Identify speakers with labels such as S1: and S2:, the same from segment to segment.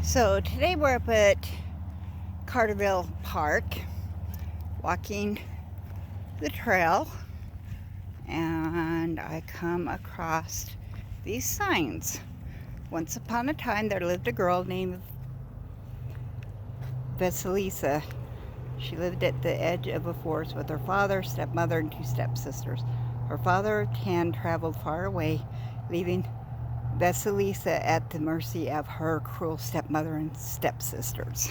S1: So today we're up at Carterville Park walking the trail, and I come across these signs. Once upon a time there lived a girl named Vasilisa. She lived at the edge of a forest with her father, stepmother, and two stepsisters. Her father had traveled far away, leaving Vasilisa at the mercy of her cruel stepmother and stepsisters.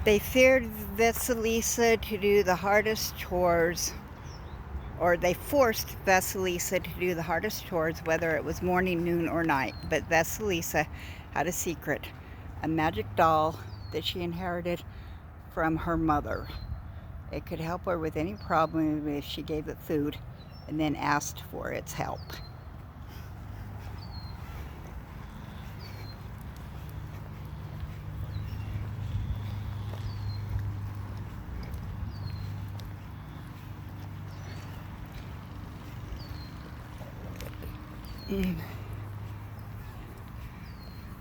S1: They feared Vasilisa to do the hardest chores, or they forced Vasilisa to do the hardest chores, whether it was morning, noon, or night. But Vasilisa had a secret, a magic doll that she inherited from her mother. It could help her with any problem if she gave it food and then asked for its help.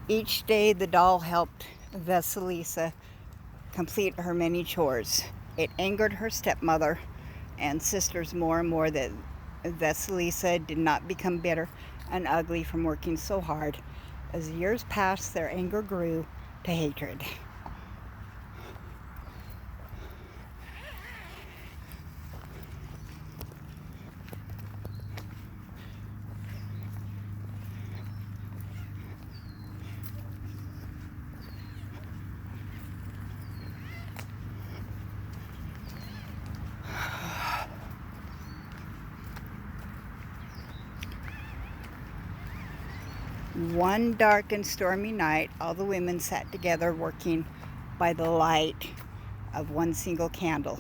S1: Each day the doll helped Vasilisa complete her many chores. It angered her stepmother and sisters more and more that Vasilisa did not become bitter and ugly from working so hard. As the years passed, their anger grew to hatred. One dark and stormy night, all the women sat together working by the light of one single candle.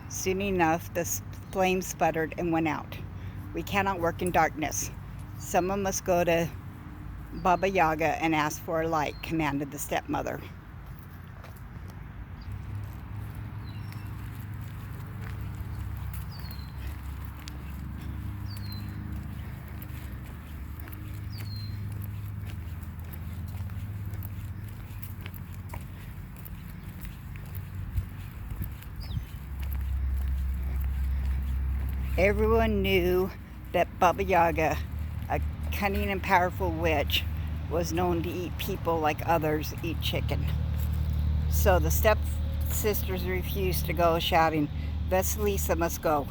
S1: Soon enough, the flame sputtered and went out. "We cannot work in darkness. Someone must go to Baba Yaga and ask for a light," commanded the stepmother. Everyone knew that Baba Yaga, a cunning and powerful witch, was known to eat people like others eat chicken. So the stepsisters refused to go, shouting, "Vasilisa must go.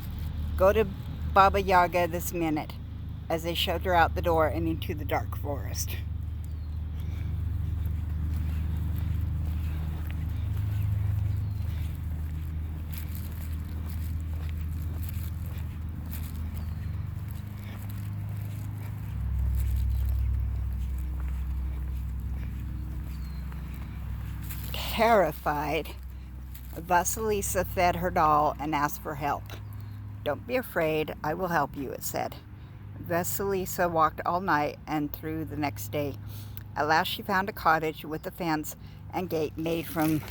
S1: Go to Baba Yaga this minute," as they shoved her out the door and into the dark forest. Terrified, Vasilisa fed her doll and asked for help. "Don't be afraid, I will help you," it said. Vasilisa walked all night and through the next day. At last she found a cottage with a fence and gate made from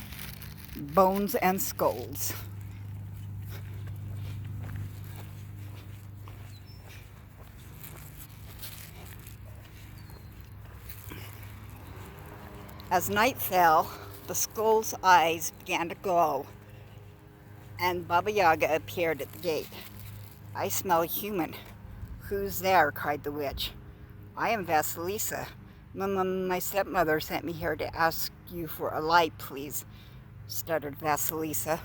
S1: bones and skulls. As night fell, the skull's eyes began to glow, and Baba Yaga appeared at the gate. "I smell human." "Who's there?" cried the witch. "I am Vasilisa. My stepmother sent me here to ask you for a light, please," stuttered Vasilisa.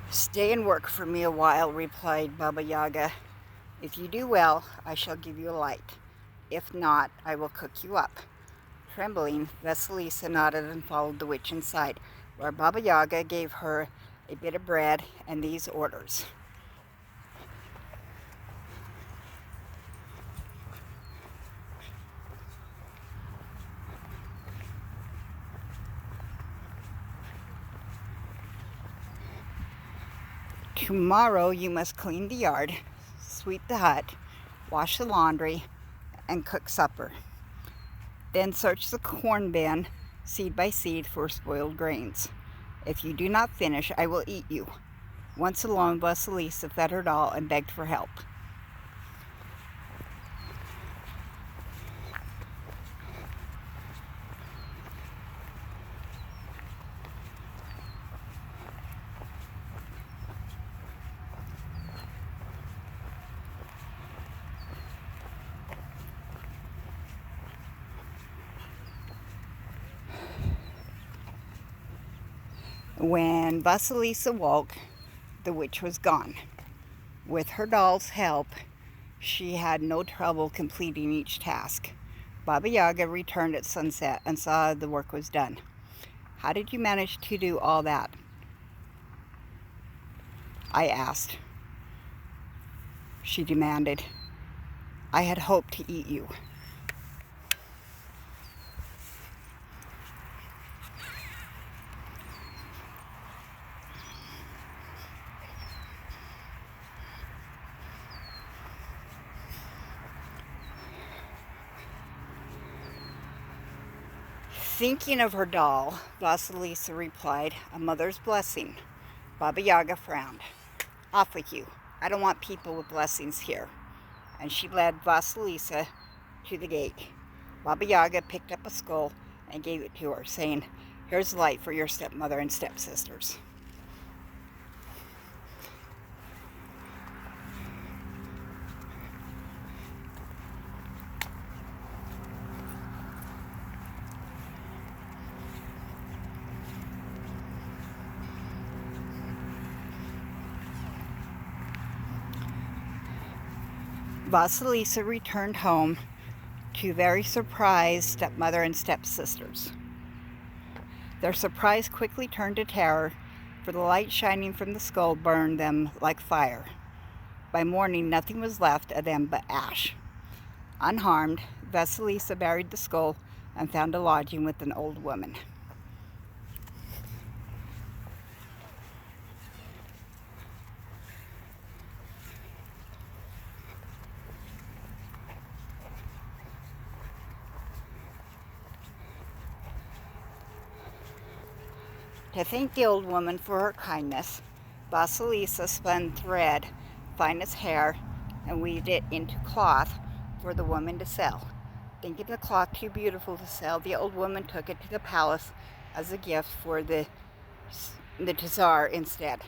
S1: "Stay and work for me a while," replied Baba Yaga. "If you do well, I shall give you a light. If not, I will cook you up." Trembling, Vasilisa nodded and followed the witch inside, where Baba Yaga gave her a bit of bread and these orders. Tomorrow you must clean the yard, sweep the hut, wash the laundry, and cook supper. Then search the corn bin, seed by seed, for spoiled grains. If you do not finish, I will eat you." Once alone, Vasilisa fed her doll and begged for help. When Vasilisa woke, the witch was gone. With her doll's help, she had no trouble completing each task. Baba Yaga returned at sunset and saw the work was done. "How did you manage to do all that?" I asked. She demanded. "I had hoped to eat you." Thinking of her doll, Vasilisa replied, "A mother's blessing." Baba Yaga frowned. "Off with you. I don't want people with blessings here." And she led Vasilisa to the gate. Baba Yaga picked up a skull and gave it to her, saying, "Here's light for your stepmother and stepsisters." Vasilisa returned home to very surprised stepmother and stepsisters. Their surprise quickly turned to terror, for the light shining from the skull burned them like fire. By morning, nothing was left of them but ash. Unharmed, Vasilisa buried the skull and found a lodging with an old woman. To thank the old woman for her kindness, Vasilisa spun thread, fine as hair, and weaved it into cloth for the woman to sell. Thinking the cloth too beautiful to sell, the old woman took it to the palace as a gift for the Tsar instead.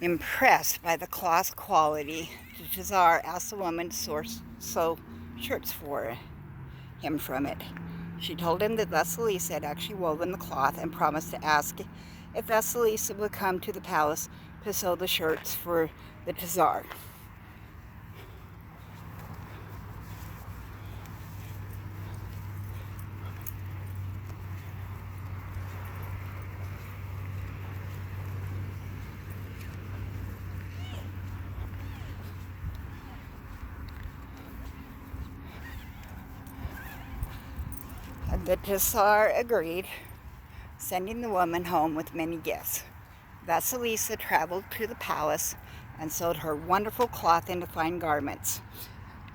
S1: Impressed by the cloth's quality, the Tsar asked the woman to sew shirts for him from it. She told him that Vasilisa had actually woven the cloth and promised to ask if Vasilisa would come to the palace to sew the shirts for the Tsar. The Tsar agreed, sending the woman home with many gifts. Vasilisa traveled to the palace and sewed her wonderful cloth into fine garments.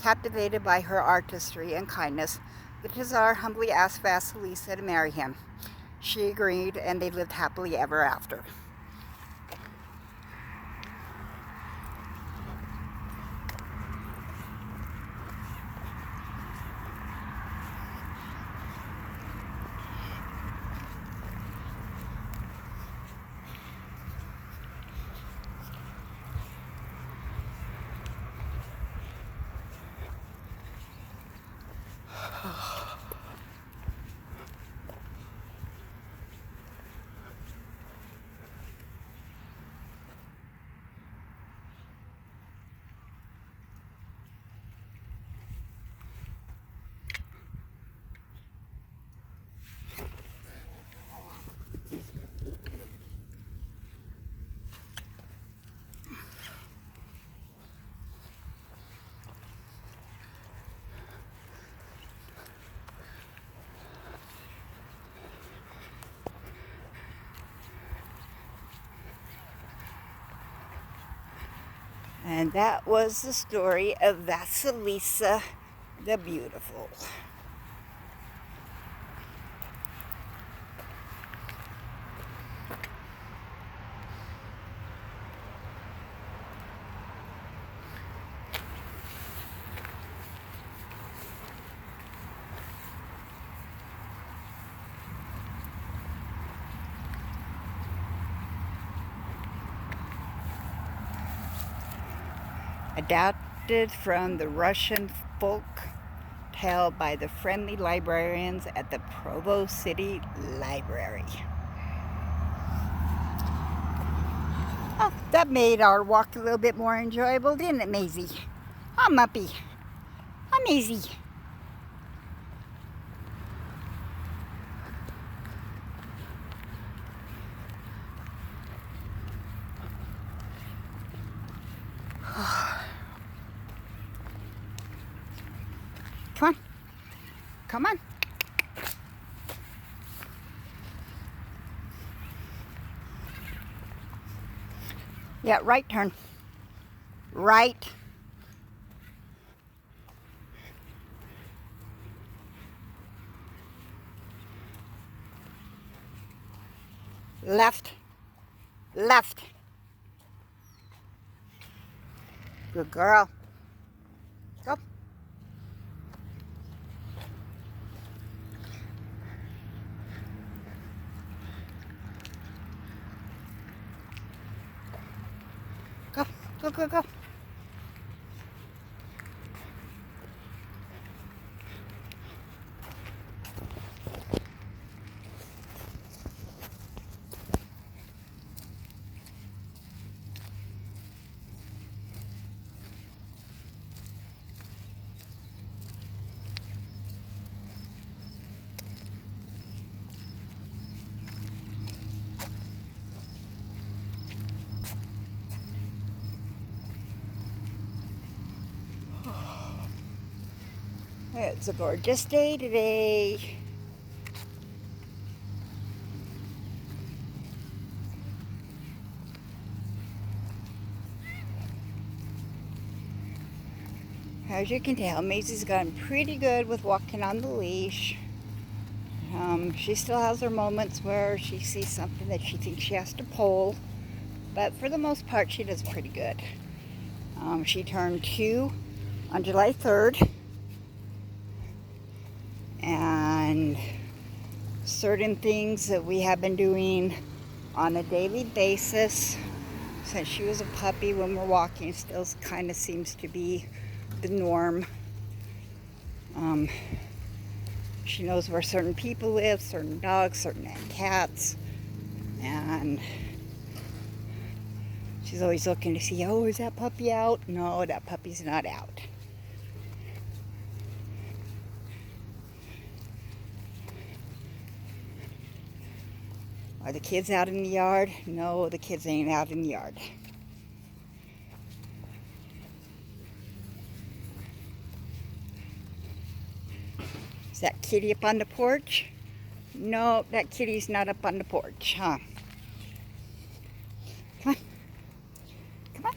S1: Captivated by her artistry and kindness, the Tsar humbly asked Vasilisa to marry him. She agreed, and they lived happily ever after. And that was the story of Vasilisa the Beautiful. Adapted from the Russian folk tale by the friendly librarians at the Provo City Library. Oh, that made our walk a little bit more enjoyable, didn't it, Mazie? Huh, Muppy? Huh, Mazie? Come on. Come on. Yeah, right turn. Right. Left. Left. Good girl. Go. Go. Go, go, go. It's a gorgeous day today. As you can tell, Mazie's gotten pretty good with walking on the leash. She still has her moments where she sees something that she thinks she has to pull, but for the most part, she does pretty good. She turned 2 on July 3rd, and certain things that we have been doing on a daily basis since she was a puppy when we're walking still kind of seems to be the norm. She knows where certain people live, certain dogs, certain cats, and she's always looking to see, oh, is that puppy out? No, that puppy's not out. Are the kids out in the yard? No, the kids ain't out in the yard. Is that kitty up on the porch? No, that kitty's not up on the porch, huh? Come on. Come on.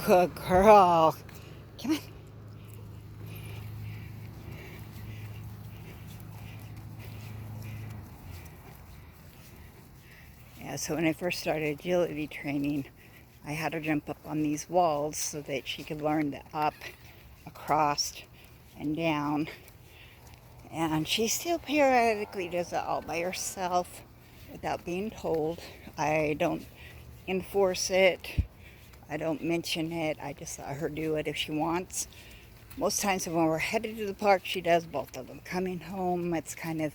S1: Good girl. Come on. Yeah, so when I first started agility training, I had her jump up on these walls so that she could learn the up, across, and down. And she still periodically does it all by herself without being told. I don't enforce it. I don't mention it. I just let her do it if she wants. Most times when we're headed to the park, she does both of them. Coming home, it's kind of,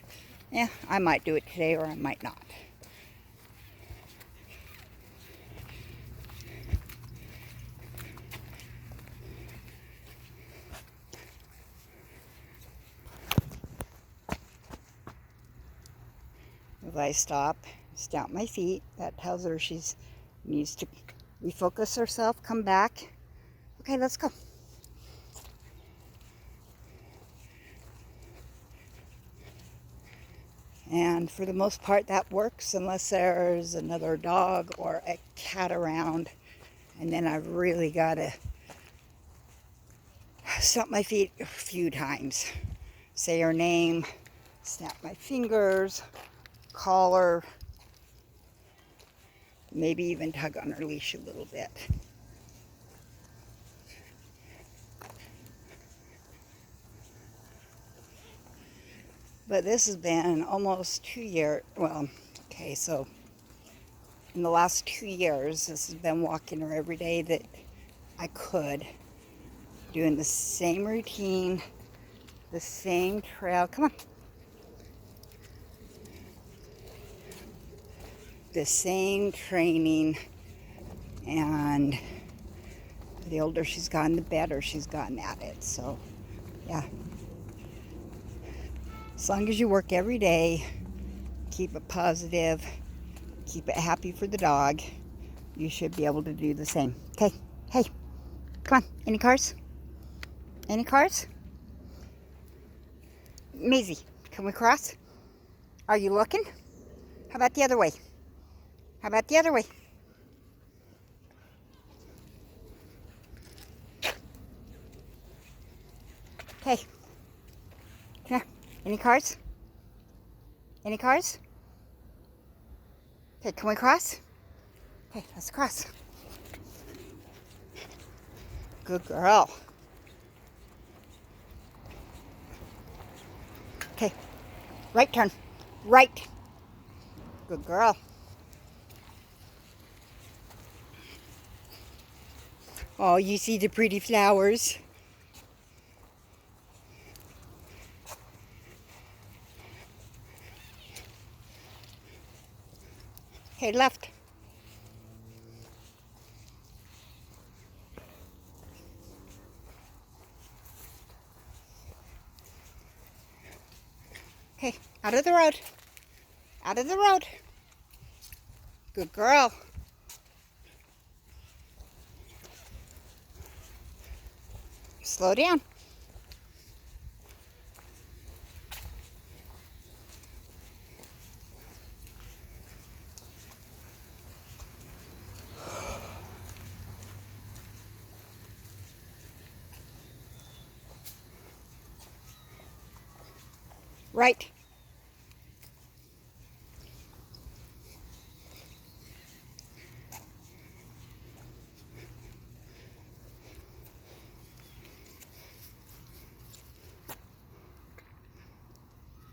S1: Yeah, I might do it today or I might not. If I stop, stamp my feet, that tells her she needs to refocus herself, come back. Okay, let's go. And for the most part that works unless there's another dog or a cat around. And then I've really got to stamp my feet a few times. Say her name, snap my fingers, call her, maybe even tug on her leash a little bit. But this has been almost 2 years. Well, okay, so in the last 2 years, this has been walking her every day that I could, doing the same routine, the same trail. Come on. The same training, and the older she's gotten, the better she's gotten at it. So, yeah. As long as you work every day, keep it positive, keep it happy for the dog, you should be able to do the same. Okay, hey, come on. Any cars? Any cars? Mazie, can we cross? Are you looking? How about the other way? How about the other way? Okay. Here. Any cars? Any cars? Okay, can we cross? Okay, let's cross. Good girl. Okay, right turn. Right. Good girl. Oh, you see the pretty flowers? Okay, left. Okay, out of the road. Out of the road. Good girl. Slow down. Right.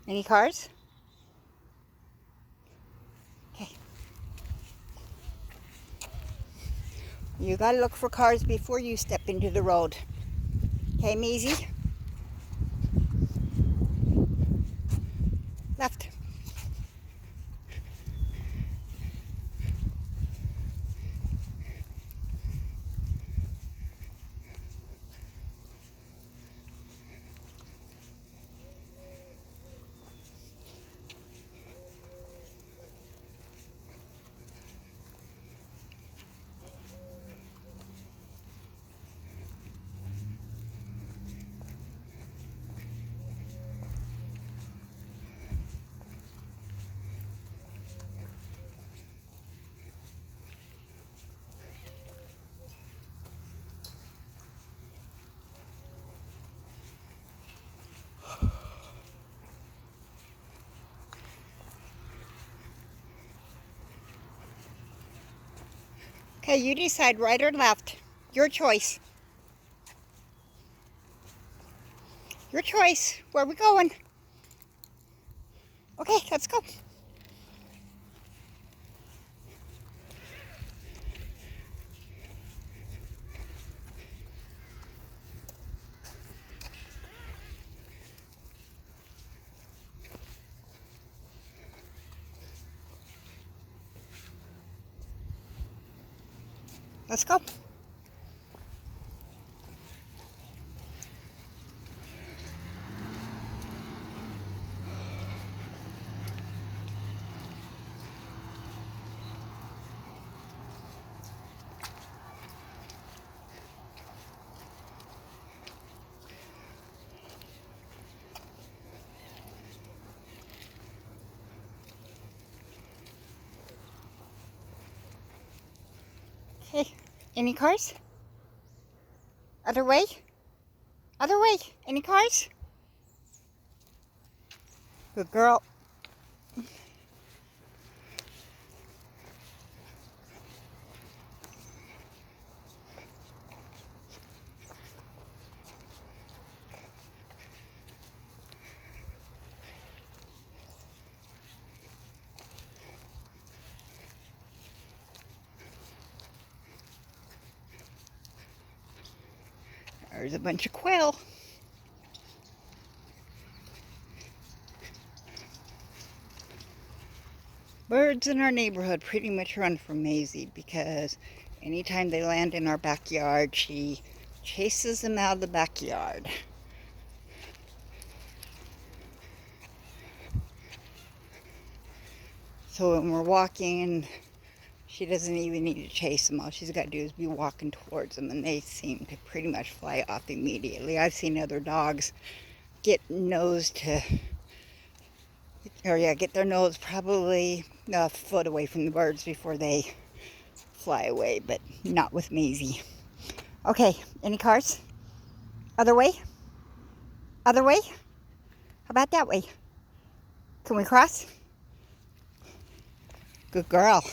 S1: Any cars? Okay. You gotta look for cars before you step into the road. Okay, Mazie? Left. Okay, you decide right or left. Your choice. Your choice. Where are we going? Okay, let's go. Let's go. Okay, any cars? Other way? Other way. Any cars? Good girl. There's a bunch of quail. Birds in our neighborhood pretty much run from Mazie because anytime they land in our backyard, she chases them out of the backyard. So when we're walking, she doesn't even need to chase them. All she's got to do is be walking towards them, and they seem to pretty much fly off immediately. I've seen other dogs get their nose probably a foot away from the birds before they fly away, but not with Mazie. Okay, any cars? Other way? Other way? How about that way? Can we cross? Good girl.